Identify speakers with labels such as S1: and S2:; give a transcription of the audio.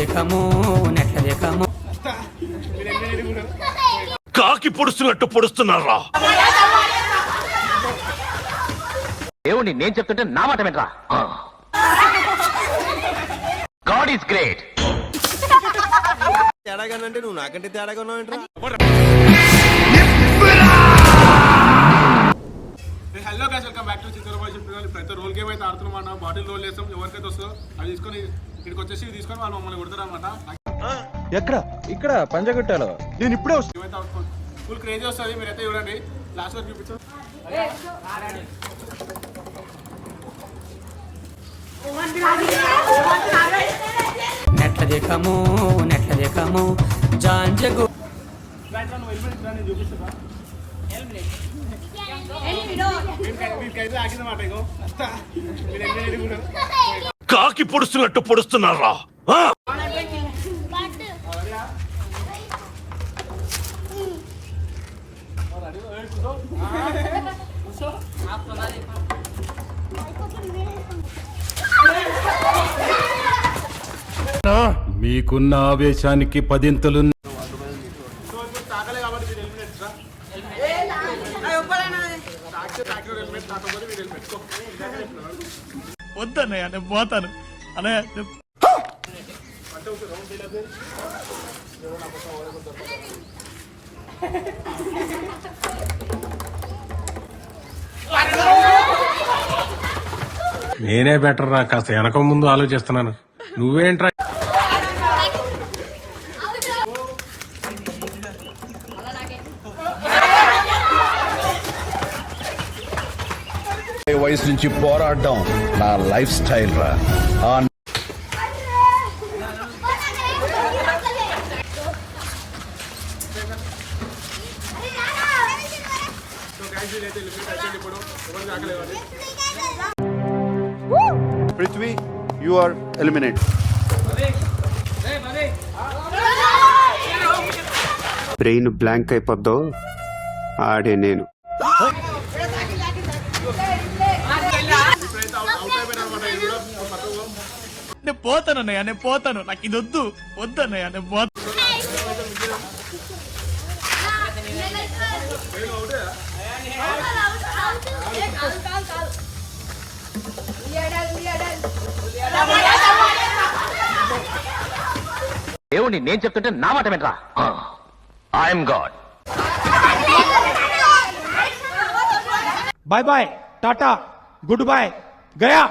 S1: నెట్ల
S2: కాకి పొడుస్తున్నట్టు పొడుస్తున్నారా?
S3: దేవుణ్ణి నేను చెప్తుంటే నా మాట వినరా? God is great.
S4: తేడాగానంటే నువ్వు నాకంటే తేడాగా ఉన్నావు.
S5: Hello guys, welcome back to Chittoor boys. ప్రతి రోల్ గేమ్ అయితే ఆడుతున్నాం. బాటిల్ రోల్ చేస్తాం. ఎవరికైతే వస్తుందో అది తీసుకొని ఇక్కడికి వచ్చేసి తీసుకొని వాళ్ళు మమ్మల్ని కొడతారు అనమాట.
S4: ఎక్కడ? ఇక్కడ పంజగుట్టలో. నేను ఇప్పుడే
S5: ఏమైతే ఫుల్ క్రేజీ వస్తుంది. మీరైతే చూడండి, లాస్ట్ వరకు చూపించు.
S1: నెట్ల దేఖము జాంజగు
S5: చూపిస్తా
S2: కాకి పొడుస్తున్నట్టు పొడుస్తున్నారా?
S6: మీకున్న ఆవేశానికి పదింతలు.
S7: వద్దన్నయ్య, నేను పోతాను అన్నయ్య.
S6: నేనే బెటర్ రా, కాస్త వెనక ముందు ఆలోచిస్తున్నాను. నువ్వేంట్రా?
S8: వయసు నుంచి పోరాడడం నా లైఫ్ స్టైల్ రా.
S9: Prithvi, you are eliminate. Brain blank అయిపోద్దో ఆడే నేను.
S7: నేను పోతానన్నయ్య, నేను పోతాను. నాకు ఇది వద్దన్నయ్య, నేను పోతాను.
S3: దేవుణ్ణి నేను చెప్తుంటే నా మాట వినరా? I'm god.
S4: Bye bye, tata, goodbye, Gaya.